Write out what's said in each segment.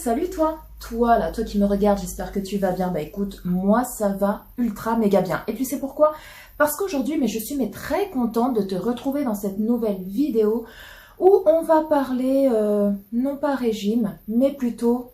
salut toi! Toi là, toi qui me regardes, j'espère que tu vas bien. Bah écoute, moi ça va ultra méga bien. Et tu sais pourquoi? Parce qu'aujourd'hui, je suis très contente de te retrouver dans cette nouvelle vidéo où on va parler, non pas régime, mais plutôt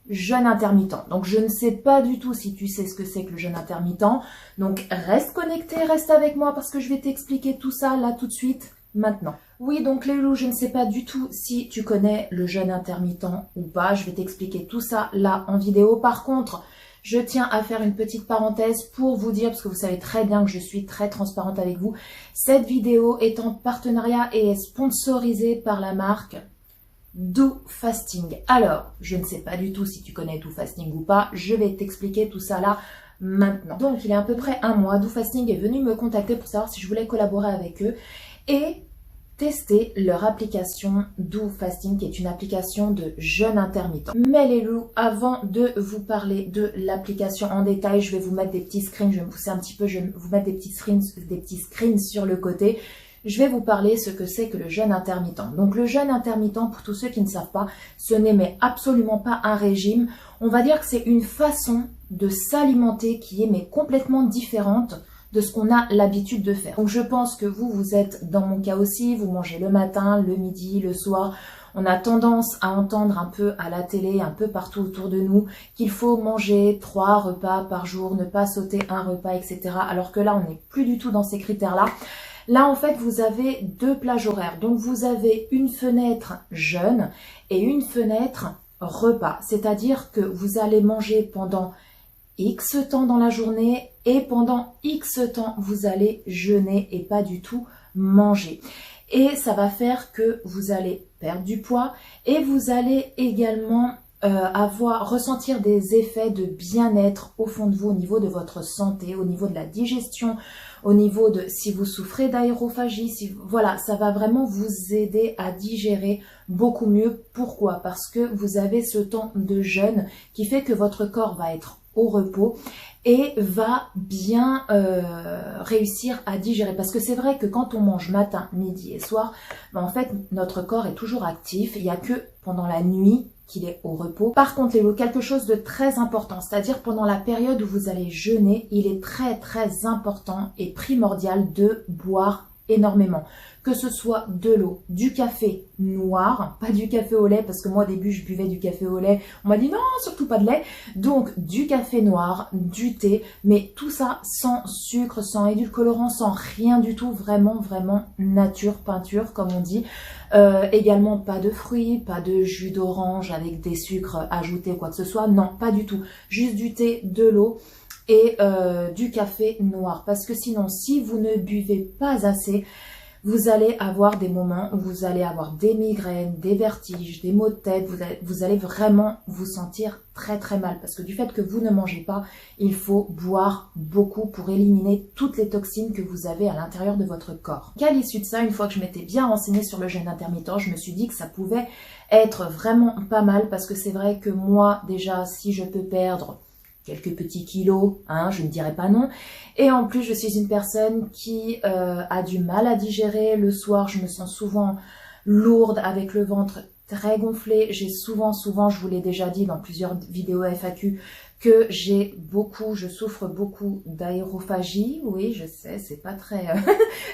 jeûne intermittent. Donc je ne sais pas du tout si tu sais ce que c'est que le jeûne intermittent. Donc reste connecté, reste avec moi parce que je vais t'expliquer tout ça là tout de suite, maintenant. Oui, donc les loups, je ne sais pas du tout si tu connais le jeûne intermittent ou pas. Je vais t'expliquer tout ça là en vidéo. Par contre, je tiens à faire une petite parenthèse pour vous dire, parce que vous savez très bien que je suis très transparente avec vous, cette vidéo est en partenariat et est sponsorisée par la marque Do Fasting. Alors, je ne sais pas du tout si tu connais Do Fasting ou pas, je vais t'expliquer tout ça là maintenant. Donc, il y a à peu près un mois, Do Fasting est venu me contacter pour savoir si je voulais collaborer avec eux et tester leur application Do Fasting, qui est une application de jeûne intermittent. Mais les loups, avant de vous parler de l'application en détail, je vais vous mettre des petits screens, je vais me pousser un petit peu, je vais vous mettre des petits screens sur le côté. Je vais vous parler ce que c'est que le jeûne intermittent. Donc le jeûne intermittent, pour tous ceux qui ne savent pas, ce n'est mais absolument pas un régime. On va dire que c'est une façon de s'alimenter qui est mais complètement différente de ce qu'on a l'habitude de faire. Donc je pense que vous êtes dans mon cas aussi, vous mangez le matin, le midi, le soir. On a tendance à entendre un peu à la télé, un peu partout autour de nous, qu'il faut manger 3 repas par jour, ne pas sauter un repas, etc. Alors que là, on n'est plus du tout dans ces critères-là. Là, en fait, vous avez 2 plages horaires. Donc, vous avez une fenêtre jeûne et une fenêtre repas. C'est-à-dire que vous allez manger pendant X temps dans la journée et pendant X temps, vous allez jeûner et pas du tout manger. Et ça va faire que vous allez perdre du poids et vous allez également ressentir des effets de bien-être au fond de vous, au niveau de votre santé, au niveau de la digestion, au niveau de si vous souffrez d'aérophagie, voilà, ça va vraiment vous aider à digérer beaucoup mieux. Pourquoi? Parce que vous avez ce temps de jeûne qui fait que votre corps va être au repos et va bien réussir à digérer. Parce que c'est vrai que quand on mange matin, midi et soir, en fait, notre corps est toujours actif. Il n'y a que pendant la nuit qu'il est au repos. Par contre, les loups, quelque chose de très important, c'est-à-dire pendant la période où vous allez jeûner, il est très important et primordial de boire énormément. Que ce soit de l'eau, du café noir, pas du café au lait, parce que moi au début je buvais du café au lait, on m'a dit non, surtout pas de lait, donc du café noir, du thé, mais tout ça sans sucre, sans édulcorant, sans rien du tout, vraiment nature, peinture comme on dit. Également pas de fruits, pas de jus d'orange avec des sucres ajoutés ou quoi que ce soit, non, pas du tout, juste du thé, de l'eau et du café noir, parce que sinon si vous ne buvez pas assez, vous allez avoir des moments où vous allez avoir des migraines, des vertiges, des maux de tête, vous allez vraiment vous sentir très mal, parce que du fait que vous ne mangez pas, il faut boire beaucoup pour éliminer toutes les toxines que vous avez à l'intérieur de votre corps. À l'issue de ça, une fois que je m'étais bien renseignée sur le jeûne intermittent, je me suis dit que ça pouvait être vraiment pas mal, parce que c'est vrai que moi déjà, si je peux perdre quelques petits kilos, je ne dirais pas non. Et en plus, je suis une personne qui a du mal à digérer. Le soir, je me sens souvent lourde avec le ventre très gonflé. J'ai souvent, je vous l'ai déjà dit dans plusieurs vidéos FAQ, que je souffre beaucoup d'aérophagie. Oui, je sais, c'est pas très,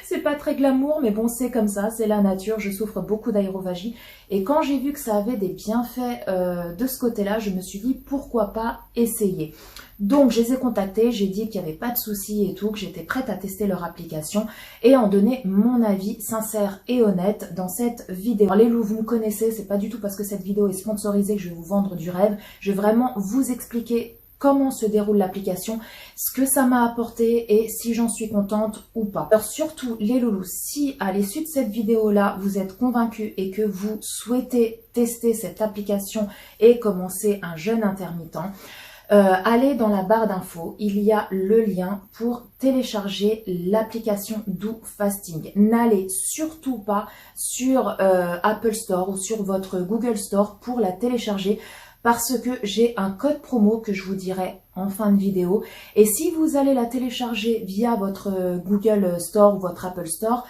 c'est pas très glamour, mais bon, c'est comme ça, c'est la nature. Je souffre beaucoup d'aérophagie. Et quand j'ai vu que ça avait des bienfaits de ce côté-là, je me suis dit pourquoi pas essayer. Donc, je les ai contactés, j'ai dit qu'il n'y avait pas de souci et tout, que j'étais prête à tester leur application et en donner mon avis sincère et honnête dans cette vidéo. Alors, les loups, vous me connaissez, c'est pas du tout parce que cette vidéo est sponsorisée que je vais vous vendre du rêve. Je vais vraiment vous expliquer comment se déroule l'application, ce que ça m'a apporté et si j'en suis contente ou pas. Alors surtout les loulous, si à l'issue de cette vidéo-là, vous êtes convaincus et que vous souhaitez tester cette application et commencer un jeûne intermittent, allez dans la barre d'infos, il y a le lien pour télécharger l'application Do Fasting. N'allez surtout pas sur Apple Store ou sur votre Google Store pour la télécharger, parce que j'ai un code promo que je vous dirai en fin de vidéo. Et si vous allez la télécharger via votre Google Store ou votre Apple Store,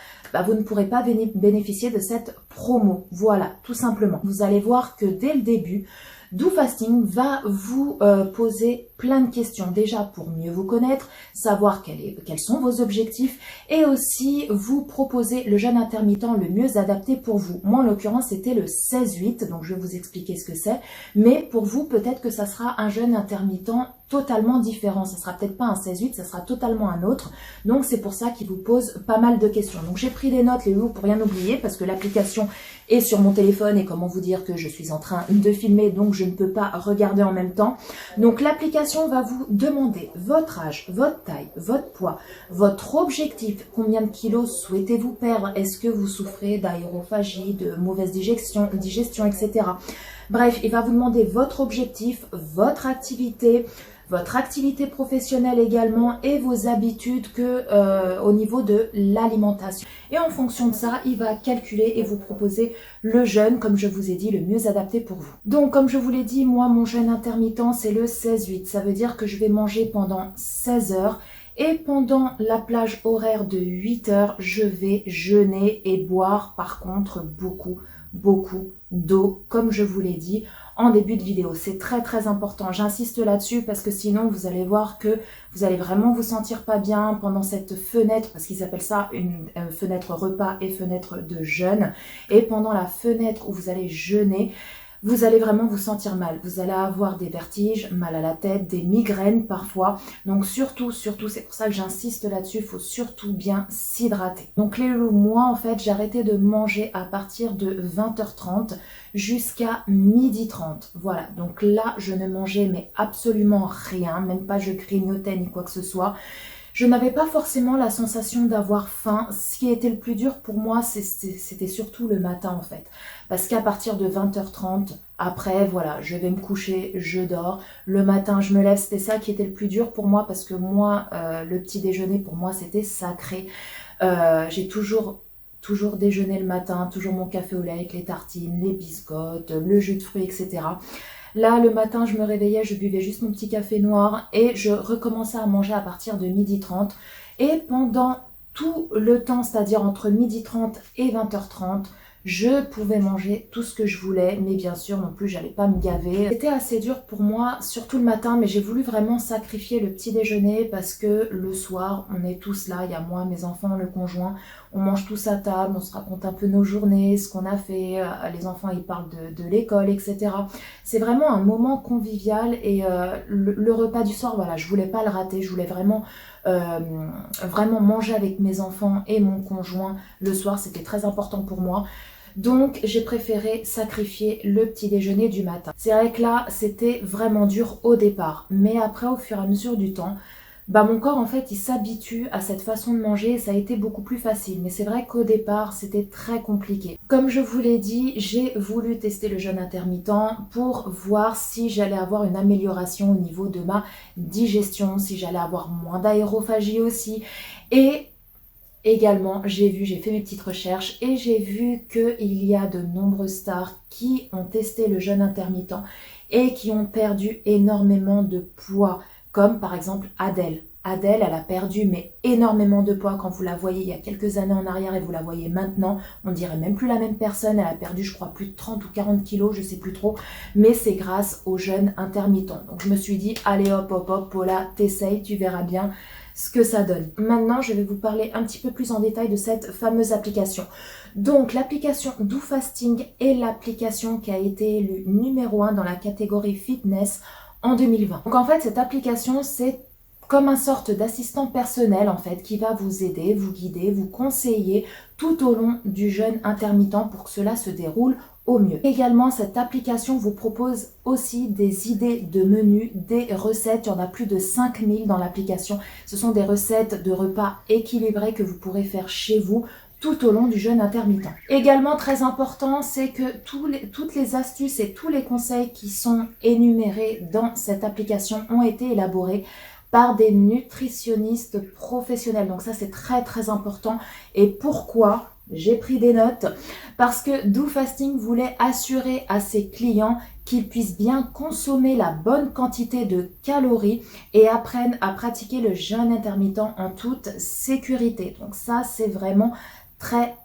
vous ne pourrez pas bénéficier de cette promo. Voilà, tout simplement. Vous allez voir que dès le début, Do Fasting va vous poser plein de questions, déjà pour mieux vous connaître, savoir quels sont vos objectifs et aussi vous proposer le jeûne intermittent le mieux adapté pour vous. Moi en l'occurrence c'était le 16-8, donc je vais vous expliquer ce que c'est, mais pour vous peut-être que ça sera un jeûne intermittent totalement différent, ça sera peut-être pas un 16-8, ça sera totalement un autre, donc c'est pour ça qu'il vous pose pas mal de questions. Donc j'ai pris des notes les loups pour rien oublier parce que l'application est sur mon téléphone et comment vous dire que je suis en train de filmer donc je ne peux pas regarder en même temps. Donc l'application va vous demander votre âge, votre taille, votre poids, votre objectif, combien de kilos souhaitez-vous perdre, est-ce que vous souffrez d'aérophagie, de mauvaise digestion, etc. Bref, il va vous demander votre objectif, votre activité professionnelle également et vos habitudes au niveau de l'alimentation. Et en fonction de ça, il va calculer et vous proposer le jeûne, comme je vous ai dit, le mieux adapté pour vous. Donc, comme je vous l'ai dit, moi, mon jeûne intermittent, c'est le 16-8. Ça veut dire que je vais manger pendant 16 heures. Et pendant la plage horaire de 8 heures, je vais jeûner et boire par contre beaucoup d'eau, comme je vous l'ai dit en début de vidéo. C'est très très important, j'insiste là-dessus parce que sinon vous allez voir que vous allez vraiment vous sentir pas bien pendant cette fenêtre, parce qu'ils appellent ça une fenêtre repas et fenêtre de jeûne. Et pendant la fenêtre où vous allez jeûner, vous allez vraiment vous sentir mal. Vous allez avoir des vertiges, mal à la tête, des migraines parfois. Donc surtout, c'est pour ça que j'insiste là-dessus, il faut surtout bien s'hydrater. Donc les loups, moi en fait, j'ai arrêté de manger à partir de 20h30 jusqu'à 12h30. Voilà, donc là, je ne mangeais mais absolument rien, même pas je grignotais ni quoi que ce soit. Je n'avais pas forcément la sensation d'avoir faim. Ce qui était le plus dur pour moi, c'était surtout le matin en fait. Parce qu'à partir de 20h30, après, voilà, je vais me coucher, je dors. Le matin, je me lève. C'était ça qui était le plus dur pour moi parce que moi, le petit déjeuner, pour moi, c'était sacré. J'ai toujours déjeuné le matin, toujours mon café au lait avec les tartines, les biscottes, le jus de fruits, etc. Là, le matin, je me réveillais, je buvais juste mon petit café noir et je recommençais à manger à partir de 12h30. Et pendant tout le temps, c'est-à-dire entre 12h30 et 20h30, je pouvais manger tout ce que je voulais, mais bien sûr non plus j'allais pas me gaver. C'était assez dur pour moi, surtout le matin, mais j'ai voulu vraiment sacrifier le petit déjeuner parce que le soir, on est tous là, il y a moi, mes enfants, le conjoint, on mange tous à table, on se raconte un peu nos journées, ce qu'on a fait, les enfants ils parlent de l'école, etc. C'est vraiment un moment convivial et le repas du soir, voilà, je voulais pas le rater, je voulais vraiment manger avec mes enfants et mon conjoint le soir, c'était très important pour moi. Donc, j'ai préféré sacrifier le petit déjeuner du matin. C'est vrai que là, c'était vraiment dur au départ. Mais après, au fur et à mesure du temps, mon corps, en fait, il s'habitue à cette façon de manger et ça a été beaucoup plus facile. Mais c'est vrai qu'au départ, c'était très compliqué. Comme je vous l'ai dit, j'ai voulu tester le jeûne intermittent pour voir si j'allais avoir une amélioration au niveau de ma digestion, si j'allais avoir moins d'aérophagie aussi. Et également, j'ai fait mes petites recherches et j'ai vu qu'il y a de nombreuses stars qui ont testé le jeûne intermittent et qui ont perdu énormément de poids, comme par exemple Adèle. Adèle, elle a perdu mais énormément de poids. Quand vous la voyez il y a quelques années en arrière et vous la voyez maintenant, on dirait même plus la même personne. Elle a perdu, je crois, plus de 30 ou 40 kilos, je sais plus trop. Mais c'est grâce au jeûne intermittent. Donc je me suis dit, allez hop, hop, hop, Paula, t'essayes, tu verras bien ce que ça donne. Maintenant, je vais vous parler un petit peu plus en détail de cette fameuse application. Donc, l'application Do Fasting est l'application qui a été élue numéro 1 dans la catégorie fitness en 2020. Donc, en fait, cette application, c'est comme une sorte d'assistant personnel, en fait, qui va vous aider, vous guider, vous conseiller tout au long du jeûne intermittent pour que cela se déroule au mieux. Également, cette application vous propose aussi des idées de menus, des recettes. Il y en a plus de 5000 dans l'application. Ce sont des recettes de repas équilibrés que vous pourrez faire chez vous tout au long du jeûne intermittent. Également très important, c'est que toutes les astuces et tous les conseils qui sont énumérés dans cette application ont été élaborés par des nutritionnistes professionnels. Donc ça, c'est très très important. Et pourquoi ? J'ai pris des notes parce que Do Fasting voulait assurer à ses clients qu'ils puissent bien consommer la bonne quantité de calories et apprennent à pratiquer le jeûne intermittent en toute sécurité. Donc ça, c'est vraiment très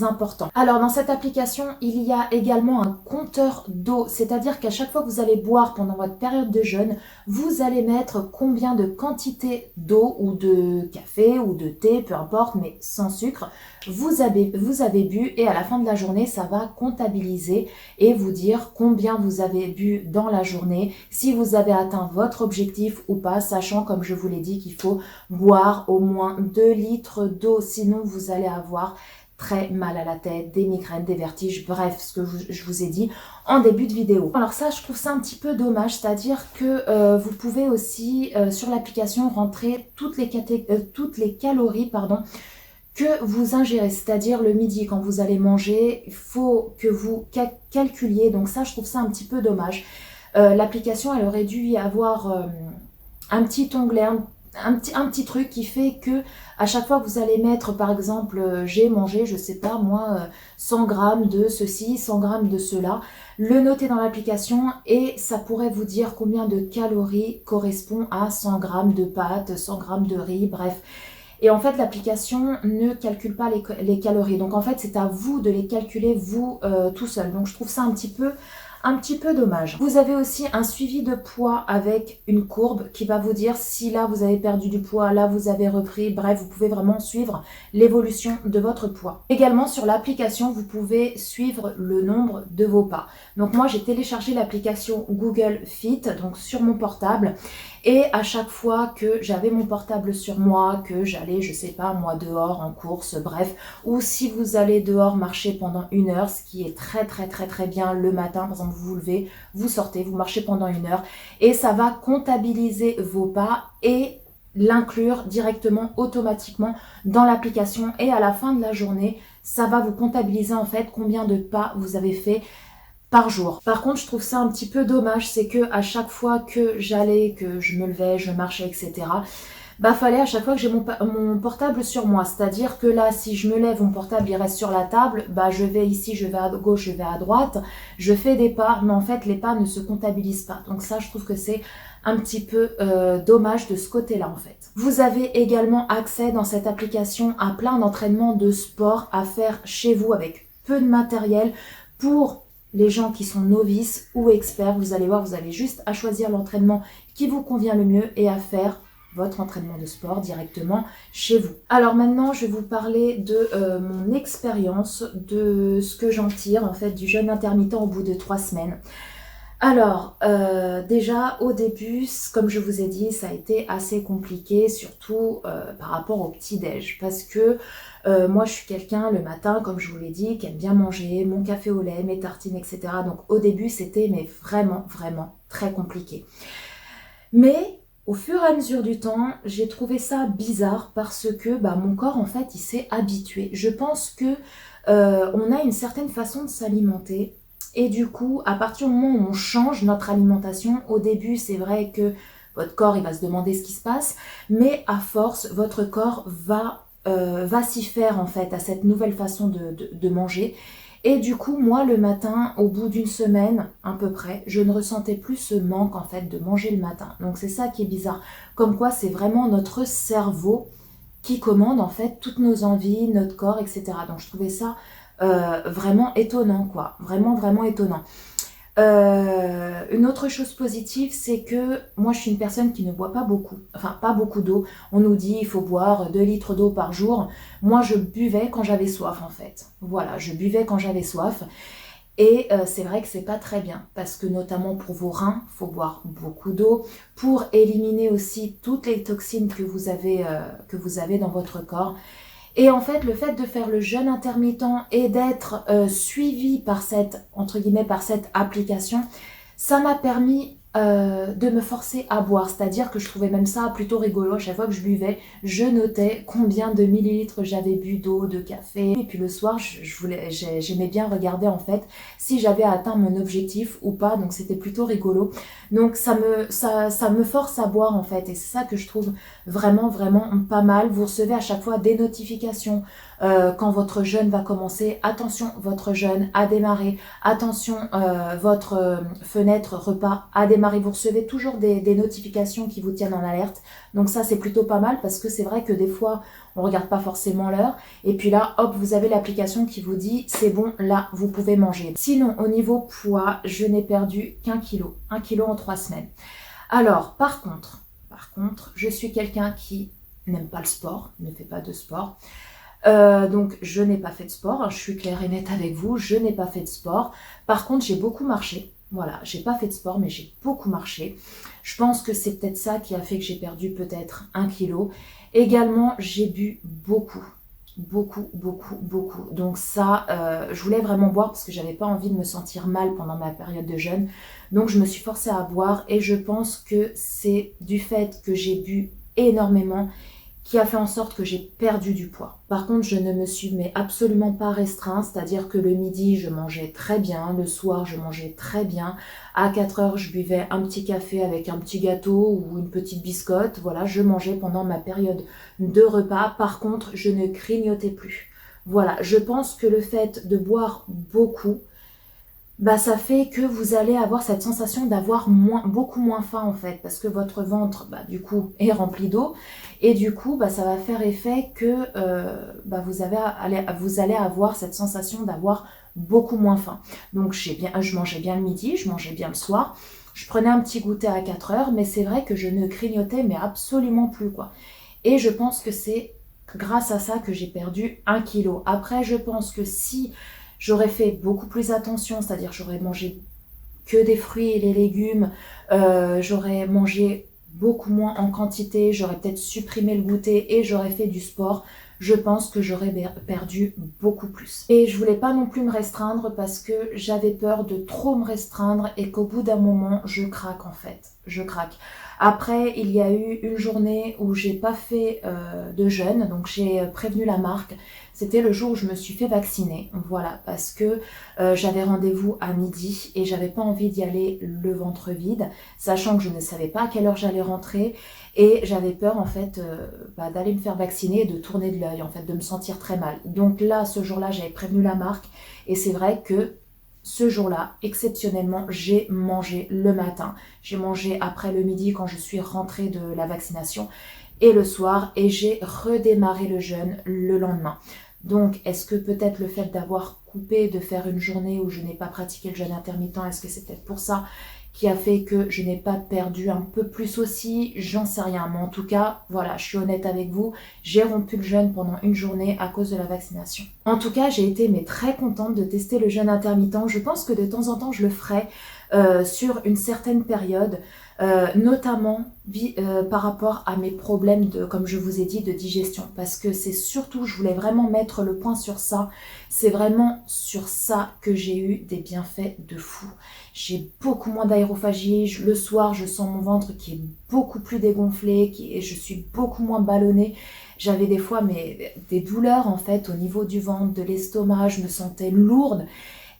important. Alors dans cette application, il y a également un compteur d'eau, c'est-à-dire qu'à chaque fois que vous allez boire pendant votre période de jeûne, vous allez mettre combien de quantité d'eau ou de café ou de thé, peu importe, mais sans sucre, vous avez bu, et à la fin de la journée, ça va comptabiliser et vous dire combien vous avez bu dans la journée, si vous avez atteint votre objectif ou pas, sachant, comme je vous l'ai dit, qu'il faut boire au moins 2 litres d'eau, sinon vous allez avoir très mal à la tête, des migraines, des vertiges, bref, ce que je vous ai dit en début de vidéo. Alors ça, je trouve ça un petit peu dommage, c'est-à-dire que vous pouvez aussi, sur l'application, rentrer toutes les calories, pardon, que vous ingérez, c'est-à-dire le midi quand vous allez manger, il faut que vous calculiez, donc ça, je trouve ça un petit peu dommage. L'application, elle aurait dû y avoir un petit onglet, un petit truc qui fait que à chaque fois que vous allez mettre, par exemple, j'ai mangé, je sais pas moi, 100 grammes de ceci, 100 grammes de cela, le noter dans l'application et ça pourrait vous dire combien de calories correspond à 100 grammes de pâtes, 100 grammes de riz, bref. Et en fait, l'application ne calcule pas les calories. Donc en fait, c'est à vous de les calculer, vous, tout seul. Donc je trouve ça un petit peu dommage. Vous avez aussi un suivi de poids avec une courbe qui va vous dire si là vous avez perdu du poids, là vous avez repris, bref, vous pouvez vraiment suivre l'évolution de votre poids. Également sur l'application, vous pouvez suivre le nombre de vos pas. Donc moi j'ai téléchargé l'application Google Fit donc sur mon portable et à chaque fois que j'avais mon portable sur moi, que j'allais, je sais pas moi, dehors en course, bref, ou si vous allez dehors marcher pendant 1 heure, ce qui est très bien le matin, par exemple vous vous levez, vous sortez, vous marchez pendant 1 heure et ça va comptabiliser vos pas et l'inclure directement, automatiquement dans l'application et à la fin de la journée, ça va vous comptabiliser en fait combien de pas vous avez fait par jour. Par contre, je trouve ça un petit peu dommage, c'est que à chaque fois que j'allais, que je me levais, je marchais, etc., bah fallait à chaque fois que j'ai mon portable sur moi. C'est-à-dire que là, si je me lève, mon portable il reste sur la table, bah je vais ici, je vais à gauche, je vais à droite, je fais des pas, mais en fait les pas ne se comptabilisent pas. Donc ça, je trouve que c'est un petit peu dommage de ce côté-là en fait. Vous avez également accès dans cette application à plein d'entraînements de sport à faire chez vous avec peu de matériel pour les gens qui sont novices ou experts. Vous allez voir, vous avez juste à choisir l'entraînement qui vous convient le mieux et à faire votre entraînement de sport directement chez vous. Alors maintenant, je vais vous parler de mon expérience, de ce que j'en tire en fait du jeûne intermittent au bout de 3 semaines. Alors, déjà au début, comme je vous ai dit, ça a été assez compliqué, surtout par rapport au petit-déj, parce que moi je suis quelqu'un le matin, comme je vous l'ai dit, qui aime bien manger, mon café au lait, mes tartines, etc. Donc au début, c'était mais vraiment très compliqué. Mais au fur et à mesure du temps, j'ai trouvé ça bizarre parce que bah, mon corps, en fait, il s'est habitué. Je pense que on a une certaine façon de s'alimenter. Et du coup, à partir du moment où on change notre alimentation, au début, c'est vrai que votre corps, il va se demander ce qui se passe. Mais à force, votre corps va s'y faire, en fait, à cette nouvelle façon de manger. Et du coup, moi, le matin, au bout d'une semaine, à peu près, je ne ressentais plus ce manque, en fait, de manger le matin. Donc, c'est ça qui est bizarre. Comme quoi, c'est vraiment notre cerveau qui commande, en fait, toutes nos envies, notre corps, etc. Donc, je trouvais ça vraiment étonnant, quoi. Vraiment étonnant. Une autre chose positive, c'est que moi, je suis une personne qui ne boit pas beaucoup. Enfin, pas beaucoup d'eau. On nous dit il faut boire 2 litres d'eau par jour. Moi, je buvais quand j'avais soif, en fait. Voilà, je buvais quand j'avais soif. Et c'est vrai que c'est pas très bien. Parce que notamment pour vos reins, il faut boire beaucoup d'eau. Pour éliminer aussi toutes les toxines que vous avez dans votre corps. Et en fait, le fait de faire le jeûne intermittent et d'être suivi par entre guillemets, par cette application, ça m'a permis de me forcer à boire. C'est-à-dire que je trouvais même ça plutôt rigolo. À chaque fois que je buvais, je notais combien de millilitres j'avais bu d'eau, de café. Et puis le soir, j'aimais bien regarder en fait si j'avais atteint mon objectif ou pas. Donc c'était plutôt rigolo. Donc ça me force à boire en fait. Et c'est ça que je trouve vraiment pas mal. Vous recevez à chaque fois des notifications quand votre jeûne va commencer. Attention, votre jeûne a démarré. Attention, votre fenêtre repas a démarré. Vous recevez toujours des notifications qui vous tiennent en alerte. Donc ça, c'est plutôt pas mal parce que c'est vrai que des fois, on regarde pas forcément l'heure. Et puis là, hop, vous avez l'application qui vous dit, c'est bon, là, vous pouvez manger. Sinon, au niveau poids, je n'ai perdu qu'1 kilo. 1 kilo en 3 semaines. Alors, par contre, je suis quelqu'un qui n'aime pas le sport, ne fait pas de sport. Donc, je n'ai pas fait de sport. Je suis claire et nette avec vous, je n'ai pas fait de sport. Par contre, j'ai beaucoup marché. Voilà, j'ai pas fait de sport, mais j'ai beaucoup marché. Je pense que c'est peut-être ça qui a fait que j'ai perdu peut-être 1 kilo. Également, j'ai bu beaucoup. Donc ça, je voulais vraiment boire parce que j'avais pas envie de me sentir mal pendant ma période de jeûne. Donc je me suis forcée à boire et je pense que c'est du fait que j'ai bu énormément qui a fait en sorte que j'ai perdu du poids. Par contre, je ne me suis mais absolument pas restreint, c'est-à-dire que le midi, je mangeais très bien, le soir, je mangeais très bien. À 4 heures, je buvais un petit café avec un petit gâteau ou une petite biscotte. Voilà, je mangeais pendant ma période de repas. Par contre, je ne grignotais plus. Voilà, je pense que le fait de boire beaucoup, bah, ça fait que vous allez avoir cette sensation d'avoir beaucoup moins faim en fait, parce que votre ventre, bah, du coup, est rempli d'eau, et du coup, bah, ça va faire effet que bah, vous allez avoir cette sensation d'avoir beaucoup moins faim. Donc, je mangeais bien le midi, je mangeais bien le soir, je prenais un petit goûter à 4 heures, mais c'est vrai que je ne grignotais mais absolument plus, quoi. Et je pense que c'est grâce à ça que j'ai perdu 1 kilo. Après, je pense que si j'aurais fait beaucoup plus attention, c'est-à-dire j'aurais mangé que des fruits et des légumes, j'aurais mangé beaucoup moins en quantité, j'aurais peut-être supprimé le goûter et j'aurais fait du sport, je pense que j'aurais perdu beaucoup plus. Et je voulais pas non plus me restreindre parce que j'avais peur de trop me restreindre et qu'au bout d'un moment, je craque en fait. Je craque. Après, il y a eu une journée où j'ai pas fait de jeûne, donc j'ai prévenu la marque. C'était le jour où je me suis fait vacciner, voilà, parce que j'avais rendez-vous à midi et j'avais pas envie d'y aller le ventre vide, sachant que je ne savais pas à quelle heure j'allais rentrer et j'avais peur en fait d'aller me faire vacciner et de tourner de l'œil, en fait, de me sentir très mal. Donc là, ce jour-là, j'avais prévenu la marque et c'est vrai que ce jour-là, exceptionnellement, j'ai mangé le matin. J'ai mangé après le midi quand je suis rentrée de la vaccination et le soir et j'ai redémarré le jeûne le lendemain. Donc, est-ce que peut-être le fait d'avoir coupé, de faire une journée où je n'ai pas pratiqué le jeûne intermittent, est-ce que c'est peut-être pour ça qui a fait que je n'ai pas perdu un peu plus aussi? J'en sais rien, mais en tout cas, voilà, je suis honnête avec vous, j'ai rompu le jeûne pendant une journée à cause de la vaccination. En tout cas, j'ai été très contente de tester le jeûne intermittent. Je pense que de temps en temps, je le ferai sur une certaine période, notamment par rapport à mes problèmes comme je vous ai dit, de digestion, parce que c'est surtout, je voulais vraiment mettre le point sur ça, c'est vraiment sur ça que j'ai eu des bienfaits de fou. J'ai beaucoup moins d'aérophagie, le soir je sens mon ventre qui est beaucoup plus dégonflé, je suis beaucoup moins ballonnée. J'avais des fois des douleurs en fait au niveau du ventre, de l'estomac, je me sentais lourde.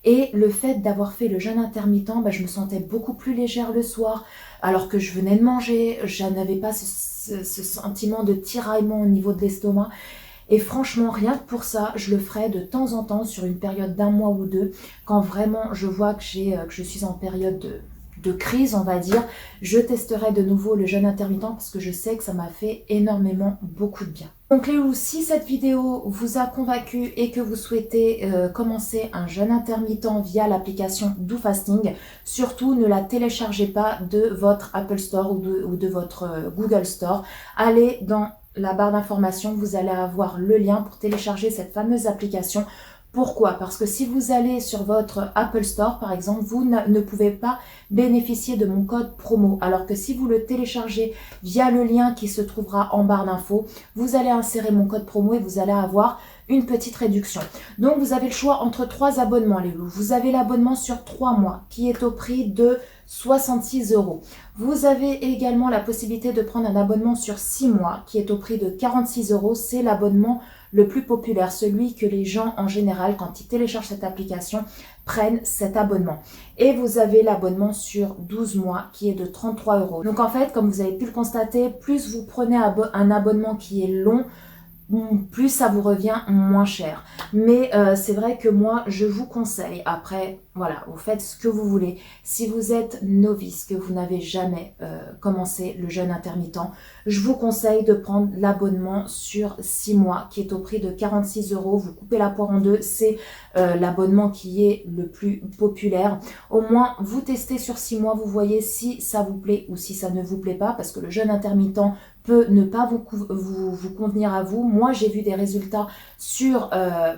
Et le fait d'avoir fait le jeûne intermittent, je me sentais beaucoup plus légère le soir, alors que je venais de manger, je n'avais pas ce sentiment de tiraillement au niveau de l'estomac. Et franchement, rien que pour ça, je le ferai de temps en temps sur une période d'1 mois ou 2, quand vraiment je vois que je suis en période de crise, on va dire, je testerai de nouveau le jeûne intermittent parce que je sais que ça m'a fait énormément beaucoup de bien. Donc les loups, si cette vidéo vous a convaincu et que vous souhaitez commencer un jeûne intermittent via l'application doFasting, surtout ne la téléchargez pas de votre Apple Store ou de votre Google Store. Allez dans la barre d'informations, vous allez avoir le lien pour télécharger cette fameuse application. Pourquoi? Parce que si vous allez sur votre Apple Store, par exemple, vous ne pouvez pas bénéficier de mon code promo. Alors que si vous le téléchargez via le lien qui se trouvera en barre d'infos, vous allez insérer mon code promo et vous allez avoir une petite réduction. Donc, vous avez le choix entre 3 abonnements, les loups. Vous avez l'abonnement sur 3 mois qui est au prix de 66 €. Vous avez également la possibilité de prendre un abonnement sur 6 mois qui est au prix de 46 €. C'est l'abonnement le plus populaire, celui que les gens en général, quand ils téléchargent cette application, prennent cet abonnement. Et vous avez l'abonnement sur 12 mois qui est de 33 €. Donc en fait, comme vous avez pu le constater, plus vous prenez un abonnement qui est long, plus ça vous revient moins cher. Mais c'est vrai que moi, je vous conseille, après, voilà, vous faites ce que vous voulez. Si vous êtes novice, que vous n'avez jamais commencé le jeûne intermittent, je vous conseille de prendre l'abonnement sur 6 mois, qui est au prix de 46 €. Vous coupez la poire en deux, c'est l'abonnement qui est le plus populaire. Au moins, vous testez sur 6 mois, vous voyez si ça vous plaît ou si ça ne vous plaît pas, parce que le jeûne intermittent peut ne pas vous convenir à vous. Moi, j'ai vu des résultats sur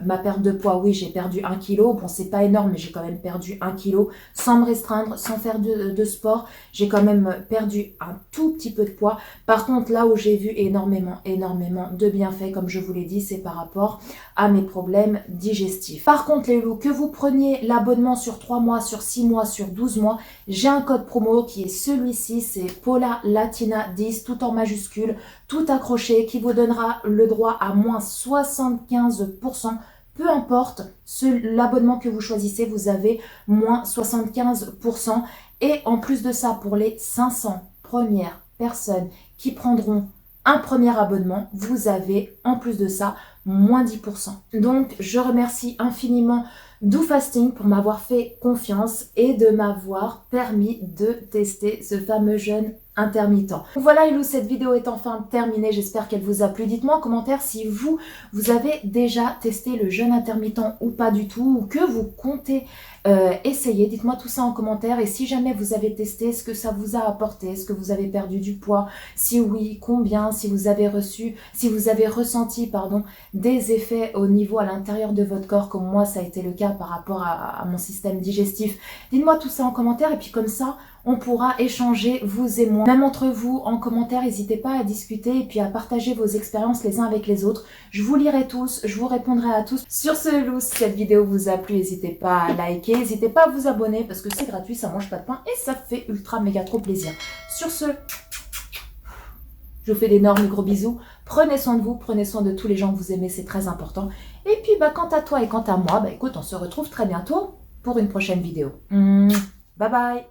ma perte de poids. Oui, j'ai perdu 1 kg. Bon, c'est pas énorme, mais j'ai quand même perdu 1 kg sans me restreindre, sans faire de sport. J'ai quand même perdu un tout petit peu de poids. Par contre, là où j'ai vu énormément de bienfaits, comme je vous l'ai dit, c'est par rapport à mes problèmes digestifs. Par contre, les loups, que vous preniez l'abonnement sur 3 mois, sur 6 mois, sur 12 mois, j'ai un code promo qui est celui-ci, c'est Paula Latina 10, tout en majuscule, tout accroché, qui vous donnera le droit à moins 75%. Peu importe l'abonnement que vous choisissez, vous avez moins 75%. Et en plus de ça, pour les 500 premières personnes qui prendront un premier abonnement, vous avez en plus de ça moins 10%. Donc je remercie infiniment DoFasting pour m'avoir fait confiance et de m'avoir permis de tester ce fameux jeûne intermittent. Voilà Hello, cette vidéo est enfin terminée, j'espère qu'elle vous a plu. Dites-moi en commentaire si vous avez déjà testé le jeûne intermittent ou pas du tout, ou que vous comptez essayer. Dites-moi tout ça en commentaire, et si jamais vous avez testé, ce que ça vous a apporté, est-ce que vous avez perdu du poids, si oui, combien, si vous avez ressenti des effets au niveau à l'intérieur de votre corps, comme moi ça a été le cas par rapport à mon système digestif. Dites-moi tout ça en commentaire, et puis comme ça on pourra échanger, vous et moi. Même entre vous, en commentaire, n'hésitez pas à discuter et puis à partager vos expériences les uns avec les autres. Je vous lirai tous, je vous répondrai à tous. Sur ce, loup, si cette vidéo vous a plu, n'hésitez pas à liker, n'hésitez pas à vous abonner parce que c'est gratuit, ça mange pas de pain et ça fait ultra méga trop plaisir. Sur ce, je vous fais d'énormes gros bisous. Prenez soin de vous, prenez soin de tous les gens que vous aimez, c'est très important. Et puis, quant à toi et quant à moi, écoute, on se retrouve très bientôt pour une prochaine vidéo. Bye bye!